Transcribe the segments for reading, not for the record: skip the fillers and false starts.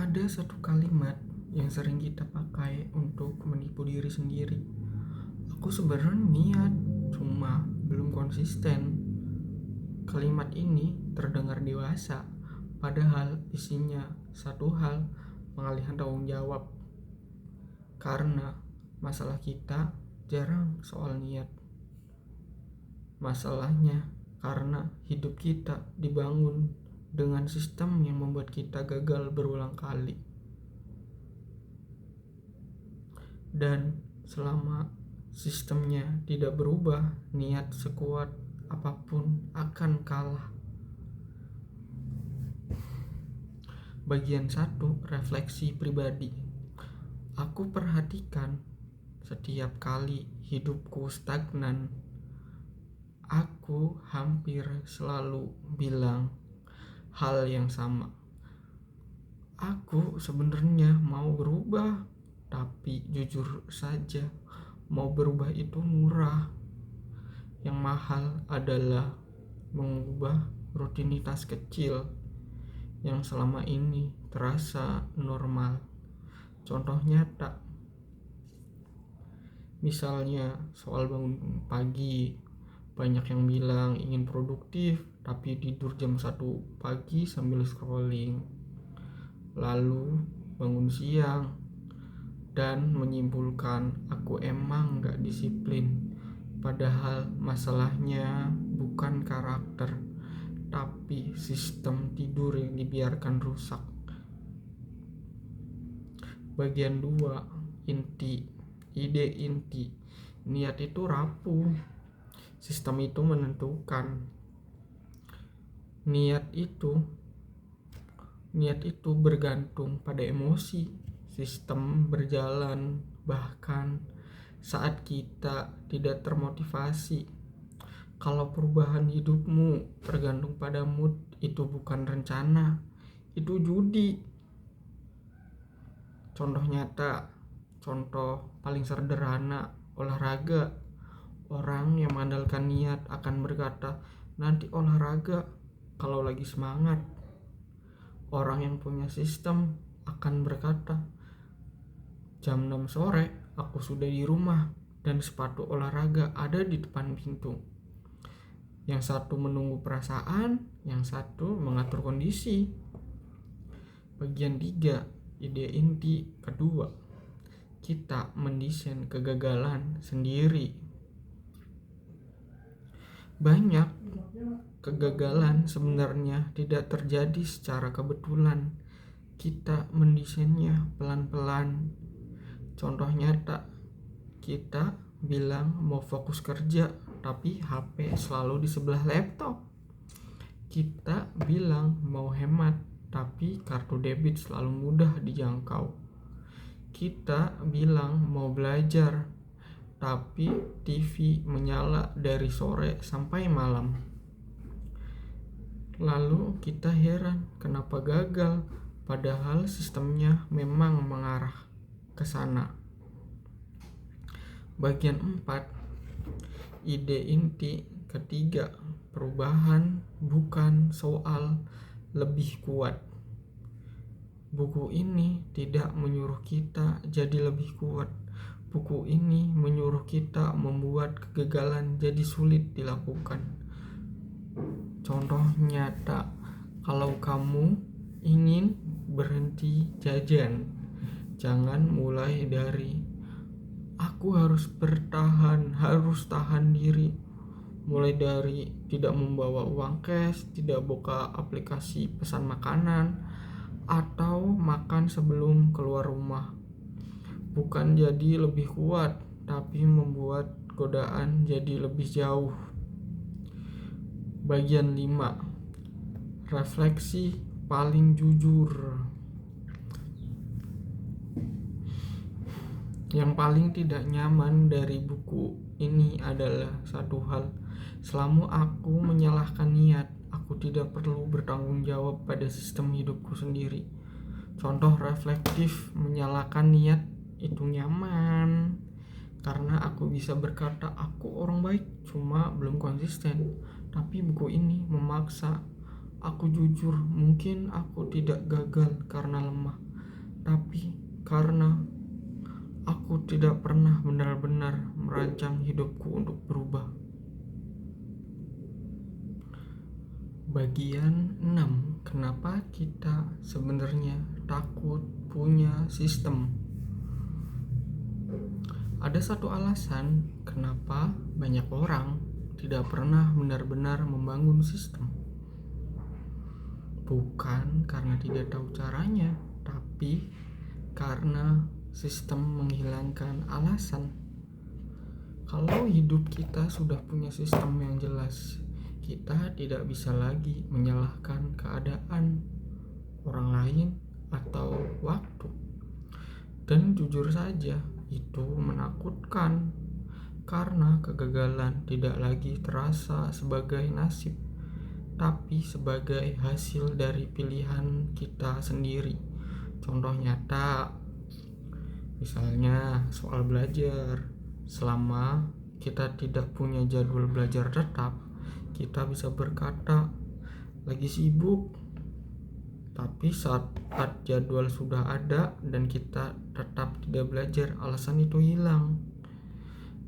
Ada satu kalimat yang sering kita pakai untuk menipu diri sendiri. Aku sebenarnya niat, cuma belum konsisten. Kalimat ini terdengar dewasa, padahal isinya satu hal, pengalihan tanggung jawab. Karena masalah kita jarang soal niat. Masalahnya karena hidup kita dibangun dengan sistem yang membuat kita gagal berulang kali. Dan selama sistemnya tidak berubah, niat sekuat apapun akan kalah. Bagian 1, refleksi pribadi. Aku perhatikan setiap kali hidupku stagnan, aku hampir selalu bilang hal yang sama. Aku sebenarnya mau berubah, tapi jujur saja, mau berubah itu murah. Yang mahal adalah mengubah rutinitas kecil yang selama ini terasa normal. Contoh nyata, misalnya soal bangun pagi. Banyak yang bilang ingin produktif, tapi tidur jam 1 pagi sambil scrolling. Lalu bangun siang dan menyimpulkan aku emang gak disiplin. Padahal masalahnya bukan karakter, tapi sistem tidur yang dibiarkan rusak. Bagian 2, ide inti. Niat itu rapuh, sistem itu menentukan. Niat itu bergantung pada emosi. Sistem berjalan bahkan saat kita tidak termotivasi. Kalau perubahan hidupmu tergantung pada mood, itu bukan rencana, itu judi. Contoh nyata, contoh paling sederhana, olahraga. Orang yang mengandalkan niat akan berkata, nanti olahraga kalau lagi semangat. Orang yang punya sistem akan berkata, jam 6 sore aku sudah di rumah dan sepatu olahraga ada di depan pintu. Yang satu menunggu perasaan, yang satu mengatur kondisi. Bagian 3, ide inti kedua. Kita mendesain kegagalan sendiri. Banyak kegagalan sebenarnya tidak terjadi secara kebetulan. Kita mendesainnya pelan-pelan. Contoh nyata, kita bilang mau fokus kerja, tapi HP selalu di sebelah laptop. Kita bilang mau hemat, tapi kartu debit selalu mudah dijangkau. Kita bilang mau belajar, tapi TV menyala dari sore sampai malam. Lalu kita heran kenapa gagal, padahal sistemnya memang mengarah ke sana. Bagian 4, ide inti ketiga. Perubahan bukan soal lebih kuat. Buku ini tidak menyuruh kita jadi lebih kuat. Buku ini menyuruh kita membuat kegagalan jadi sulit dilakukan. Contoh nyata, kalau kamu ingin berhenti jajan, jangan mulai dari aku harus bertahan, harus tahan diri. Mulai dari tidak membawa uang cash, tidak buka aplikasi pesan makanan, atau makan sebelum keluar rumah. Bukan jadi lebih kuat, tapi membuat godaan jadi lebih jauh. Bagian 5, refleksi paling jujur. Yang paling tidak nyaman dari buku ini adalah satu hal. Selama aku menyalahkan niat, aku tidak perlu bertanggung jawab pada sistem hidupku sendiri. Contoh reflektif menyalahkan niat itu nyaman, karena aku bisa berkata aku orang baik, cuma belum konsisten. Tapi buku ini memaksa aku jujur. Mungkin aku tidak gagal karena lemah, tapi karena aku tidak pernah benar-benar merancang hidupku untuk berubah. Bagian 6. Kenapa kita sebenarnya takut punya sistem? Ada satu alasan kenapa banyak orang tidak pernah benar-benar membangun sistem. Bukan karena tidak tahu caranya, tapi karena sistem menghilangkan alasan. Kalau hidup kita sudah punya sistem yang jelas, kita tidak bisa lagi menyalahkan keadaan, orang lain, atau waktu. Dan jujur saja, itu menakutkan karena kegagalan tidak lagi terasa sebagai nasib, tapi sebagai hasil dari pilihan kita sendiri. Contoh nyata, misalnya soal belajar. Selama kita tidak punya jadwal belajar tetap, kita bisa berkata lagi sibuk. Tapi saat jadwal sudah ada dan kita tetap tidak belajar, alasan itu hilang.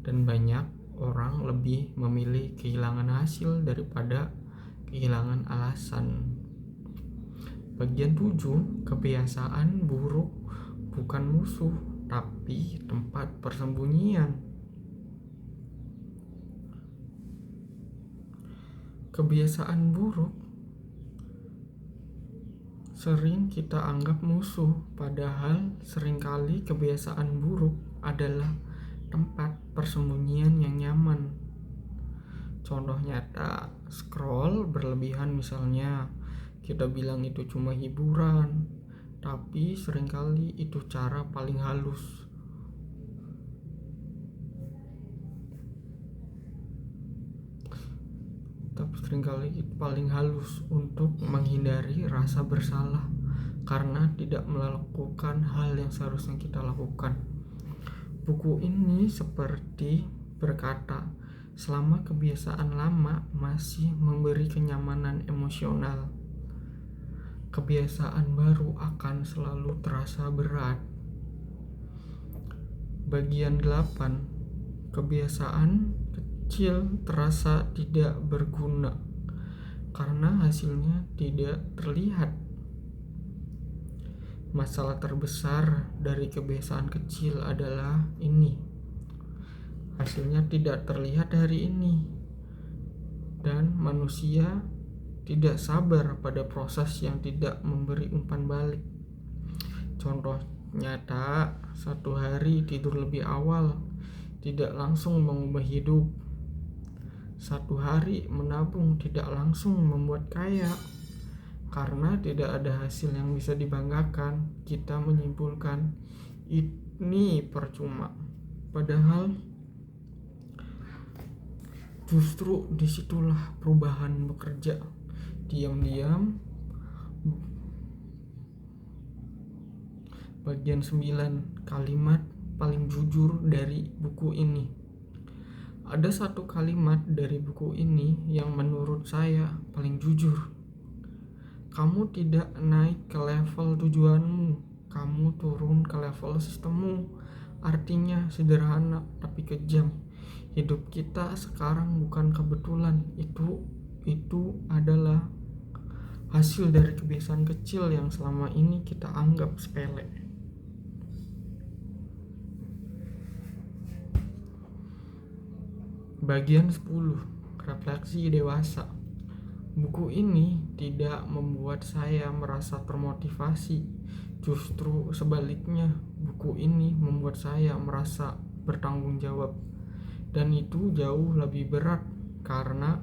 Dan banyak orang lebih memilih kehilangan hasil daripada kehilangan alasan. Bagian 7. Kebiasaan buruk bukan musuh, tapi tempat persembunyian. Kebiasaan buruk sering kita anggap musuh, padahal seringkali kebiasaan buruk adalah tempat persembunyian yang nyaman. Contoh nyata, scroll berlebihan misalnya, kita bilang itu cuma hiburan, tapi seringkali itu cara paling halus untuk menghindari rasa bersalah karena tidak melakukan hal yang seharusnya kita lakukan. Buku ini seperti berkata, selama kebiasaan lama masih memberi kenyamanan emosional, kebiasaan baru akan selalu terasa berat. Bagian 8. Kebiasaan kecil terasa tidak berguna karena hasilnya tidak terlihat. Masalah terbesar dari kebiasaan kecil adalah ini: hasilnya tidak terlihat hari ini, dan manusia tidak sabar pada proses yang tidak memberi umpan balik. Contoh nyata, satu hari tidur lebih awal tidak langsung mengubah hidup. Satu hari menabung tidak langsung membuat kaya. Karena tidak ada hasil yang bisa dibanggakan, kita menyimpulkan ini percuma. Padahal justru disitulah perubahan bekerja. Diam-diam. Bagian 9. Kalimat paling jujur dari buku ini. Ada satu kalimat dari buku ini yang menurut saya paling jujur. Kamu tidak naik ke level tujuanmu, kamu turun ke level sistemmu. Artinya sederhana tapi kejam. Hidup kita sekarang bukan kebetulan, itu adalah hasil dari kebiasaan kecil yang selama ini kita anggap sepele. Bagian 10. Refleksi dewasa. Buku ini tidak membuat saya merasa termotivasi. Justru sebaliknya, buku ini membuat saya merasa bertanggung jawab. Dan itu jauh lebih berat karena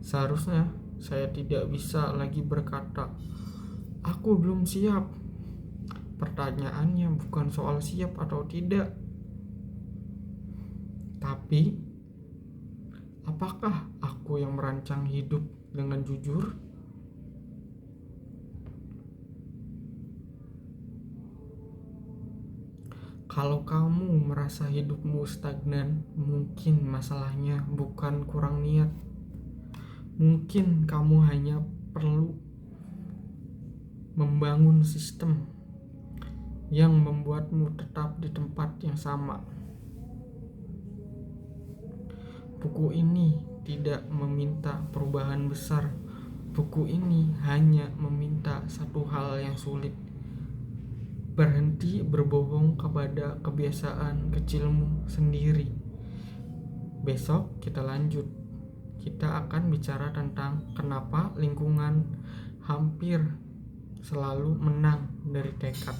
seharusnya saya tidak bisa lagi berkata, aku belum siap. Pertanyaannya bukan soal siap atau tidak, tapi apakah aku yang merancang hidup dengan jujur? Kalau kamu merasa hidupmu stagnan, mungkin masalahnya bukan kurang niat. Mungkin kamu hanya perlu membangun sistem. yang membuatmu tetap di tempat yang sama. Buku ini tidak meminta perubahan besar. Buku ini hanya meminta satu hal yang sulit. Berhenti berbohong kepada kebiasaan kecilmu sendiri. Besok kita lanjut. Kita akan bicara tentang kenapa lingkungan hampir selalu menang dari tekad.